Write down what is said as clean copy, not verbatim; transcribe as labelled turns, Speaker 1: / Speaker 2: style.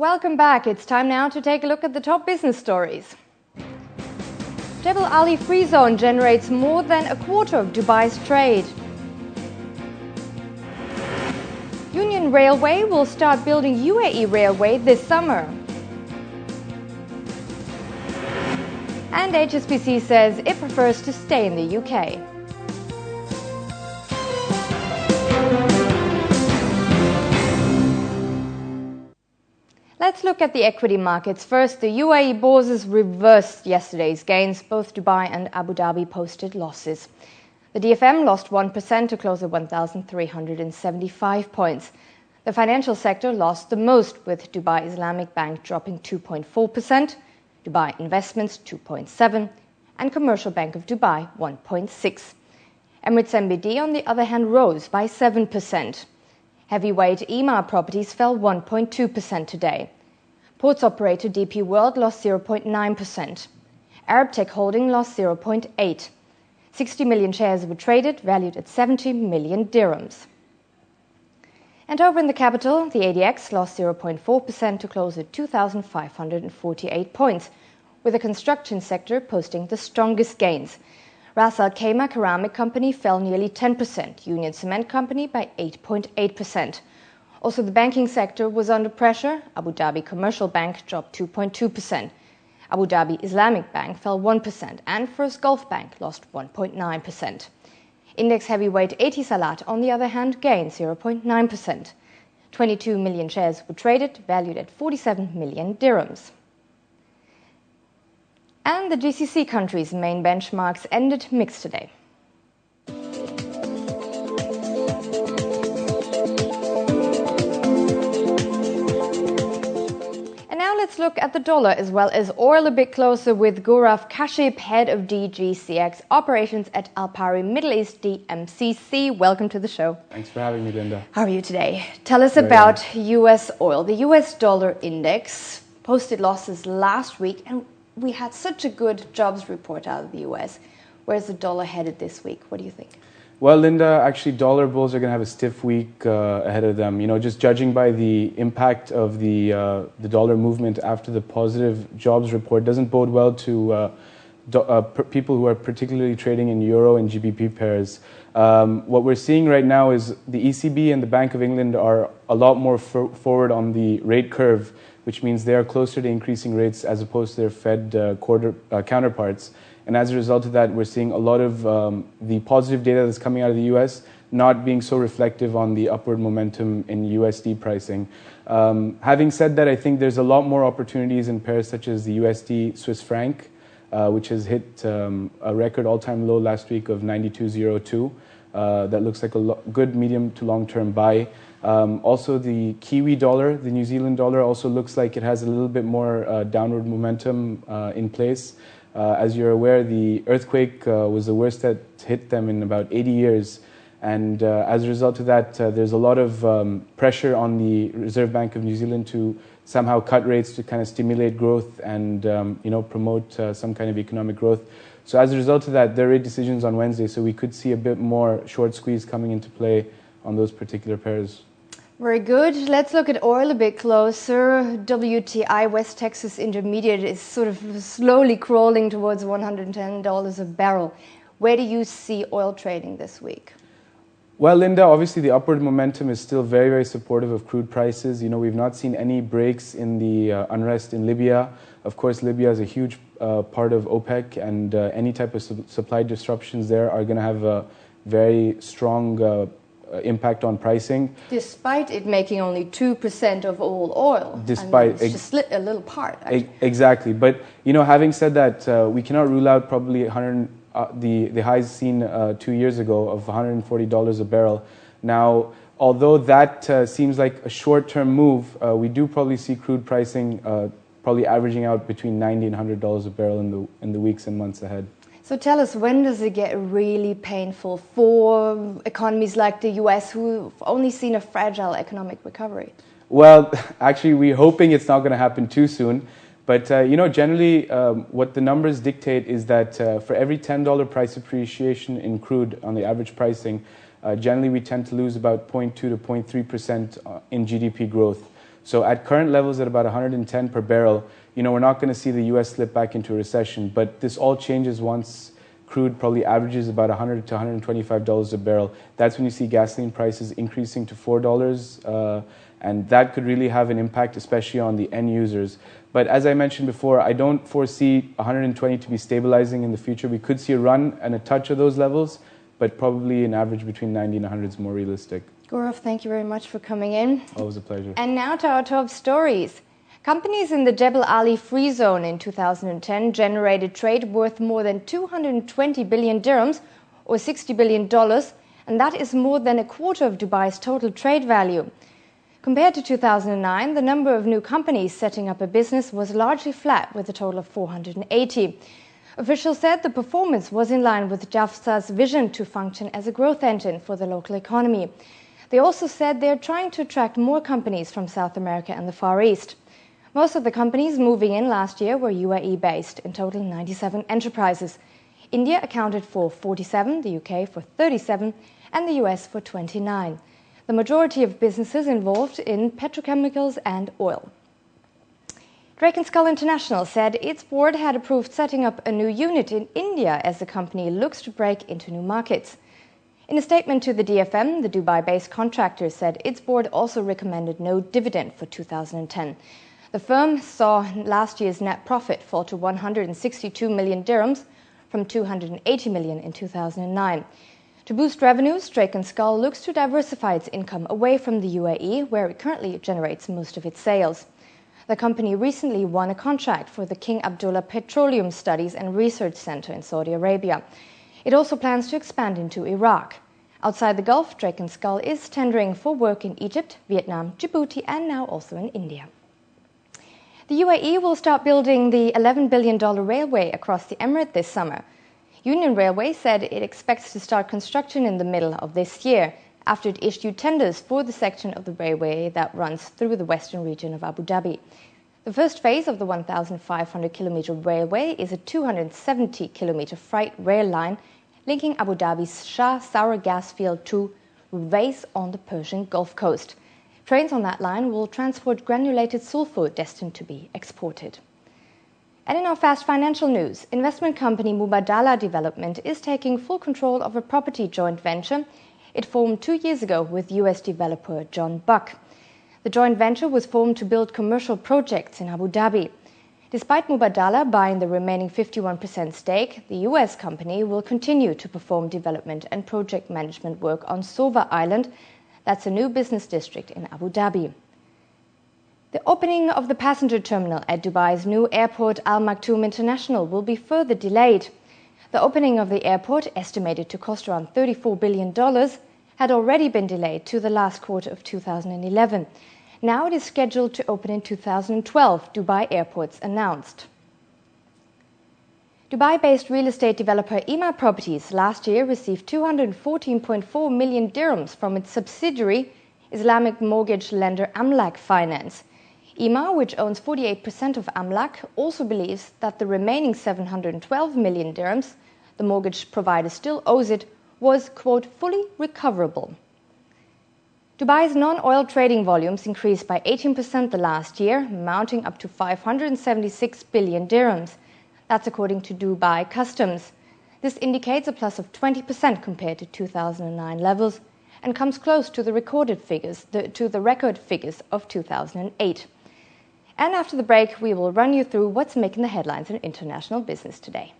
Speaker 1: Welcome back. It's time now to take a look at the top business stories. Jebel Ali Free Zone generates more than a quarter of Dubai's trade. Union Railway will start building UAE Railway this summer. And HSBC says it prefers to stay in the UK. Let's look at the equity markets. First, the UAE bourses reversed yesterday's gains. Both Dubai and Abu Dhabi posted losses. The DFM lost 1% to close at 1,375 points. The financial sector lost the most, with Dubai Islamic Bank dropping 2.4%, Dubai Investments 2.7%, and Commercial Bank of Dubai 1.6%. Emirates NBD, on the other hand, rose by 7%. Heavyweight Emaar Properties fell 1.2% today. Ports operator DP World lost 0.9%. Arab Tech Holding lost 0.8%. 60 million shares were traded, valued at 70 million dirhams. And over in the capital, the ADX lost 0.4% to close at 2,548 points, with the construction sector posting the strongest gains. Ras Al Khaimah Ceramic Company fell nearly 10%, Union Cement Company by 8.8%. Also, the banking sector was under pressure. Abu Dhabi Commercial Bank dropped 2.2%. Abu Dhabi Islamic Bank fell 1%, and First Gulf Bank lost 1.9%. Index heavyweight Etisalat, on the other hand, gained 0.9%. 22 million shares were traded, valued at 47 million dirhams. And the GCC countries' main benchmarks ended mixed today. And now let's look at the dollar as well as oil a bit closer with Gaurav Kashyap, head of DGCX operations at Alpari Middle East DMCC. Welcome to the show.
Speaker 2: Thanks for having me, Linda.
Speaker 1: How are you today? Tell us about US oil. The US dollar index posted losses last week, and we had such a good jobs report out of the US. Where's the dollar headed this week? What do you think?
Speaker 2: Well, Linda, actually dollar bulls are going to have a stiff week ahead of them. You know, just judging by the impact of the dollar movement after the positive jobs report doesn't bode well to people who are particularly trading in euro and GBP pairs. What we're seeing right now is the ECB and the Bank of England are a lot more forward on the rate curve, which means they are closer to increasing rates as opposed to their Fed counterparts. And as a result of that, we're seeing a lot of the positive data that's coming out of the US not being so reflective on the upward momentum in USD pricing. Having said that, I think there's a lot more opportunities in pairs such as the USD Swiss franc, which has hit a record all-time low last week of 92.02. That looks like a good medium to long-term buy. Also, the Kiwi dollar, the New Zealand dollar, also looks like it has a little bit more downward momentum in place. As you're aware, the earthquake was the worst that hit them in about 80 years. And as a result of that, there's a lot of pressure on the Reserve Bank of New Zealand to somehow cut rates to kind of stimulate growth and promote some kind of economic growth. So as a result of that, there are rate decisions on Wednesday, so we could see a bit more short squeeze coming into play on those particular pairs.
Speaker 1: Very good. Let's look at oil a bit closer. WTI West Texas Intermediate is sort of slowly crawling towards $110 a barrel. Where do you see oil trading this week?
Speaker 2: Well, Linda, obviously the upward momentum is still very, very supportive of crude prices. You know, we've not seen any breaks in the unrest in Libya. Of course, Libya is a huge part of OPEC, and any type of supply disruptions there are going to have a very strong impact on pricing. Despite
Speaker 1: it making only 2% of all oil.
Speaker 2: Despite,
Speaker 1: it's just a little part. Actually.
Speaker 2: Exactly. But, you know, having said that, we cannot rule out probably the highs seen 2 years ago of $140 a barrel. Now, although that seems like a short-term move, we do probably see crude pricing probably averaging out between $90 and $100 a barrel in the weeks and months ahead.
Speaker 1: So tell us, when does it get really painful for economies like the US who've only seen a fragile economic recovery?
Speaker 2: Well, actually, we're hoping it's not going to happen too soon. But, generally, what the numbers dictate is that for every $10 price appreciation in crude on the average pricing, generally we tend to lose about 0.2 to 0.3% in GDP growth. So at current levels at about 110 per barrel, we're not going to see the US slip back into a recession, but this all changes once crude probably averages about $100 to $125 a barrel. That's when you see gasoline prices increasing to $4, and that could really have an impact, especially on the end users. But as I mentioned before, I don't foresee 120 to be stabilizing in the future. We could see a run and a touch of those levels, but probably an average between 90 and 100 is more realistic.
Speaker 1: Gaurav, thank you very much for coming in.
Speaker 2: Always a pleasure.
Speaker 1: And now to our top stories. Companies in the Jebel Ali Free Zone in 2010 generated trade worth more than 220 billion dirhams, or $60 billion, and that is more than a quarter of Dubai's total trade value. Compared to 2009, the number of new companies setting up a business was largely flat, with a total of 480. Officials said the performance was in line with JAFSA's vision to function as a growth engine for the local economy. They also said they are trying to attract more companies from South America and the Far East. Most of the companies moving in last year were UAE-based, in total 97 enterprises. India accounted for 47, the UK for 37, and the US for 29. The majority of businesses involved in petrochemicals and oil. Drake & Skull International said its board had approved setting up a new unit in India as the company looks to break into new markets. In a statement to the DFM, the Dubai-based contractor said its board also recommended no dividend for 2010. The firm saw last year's net profit fall to 162 million dirhams from 280 million in 2009. To boost revenues, Drake & Skull looks to diversify its income away from the UAE, where it currently generates most of its sales. The company recently won a contract for the King Abdullah Petroleum Studies and Research Center in Saudi Arabia. It also plans to expand into Iraq. Outside the Gulf, Drake & Skull is tendering for work in Egypt, Vietnam, Djibouti, and now also in India. The UAE will start building the $11 billion railway across the Emirate this summer. Union Railway said it expects to start construction in the middle of this year, after it issued tenders for the section of the railway that runs through the western region of Abu Dhabi. The first phase of the 1,500-kilometer railway is a 270-kilometer freight rail line linking Abu Dhabi's Shah Sour gas field to Ruwais on the Persian Gulf Coast. Trains on that line will transport granulated sulfur destined to be exported. And in our fast financial news, investment company Mubadala Development is taking full control of a property joint venture it formed 2 years ago with US developer John Buck. The joint venture was formed to build commercial projects in Abu Dhabi. Despite Mubadala buying the remaining 51% stake, the US company will continue to perform development and project management work on Sova Island. That's a new business district in Abu Dhabi. The opening of the passenger terminal at Dubai's new airport Al Maktoum International will be further delayed. The opening of the airport, estimated to cost around $34 billion, had already been delayed to the last quarter of 2011. Now it is scheduled to open in 2012, Dubai Airports announced. Dubai-based real estate developer Ema Properties last year received 214.4 million dirhams from its subsidiary Islamic mortgage lender Amlak Finance. Ema, which owns 48% of Amlak, also believes that the remaining 712 million dirhams the mortgage provider still owes it was, quote, fully recoverable. Dubai's non-oil trading volumes increased by 18% the last year, mounting up to 576 billion dirhams. That's according to Dubai Customs. This indicates a plus of 20% compared to 2009 levels and comes close to the record figures of 2008. And after the break, we will run you through what's making the headlines in international business today.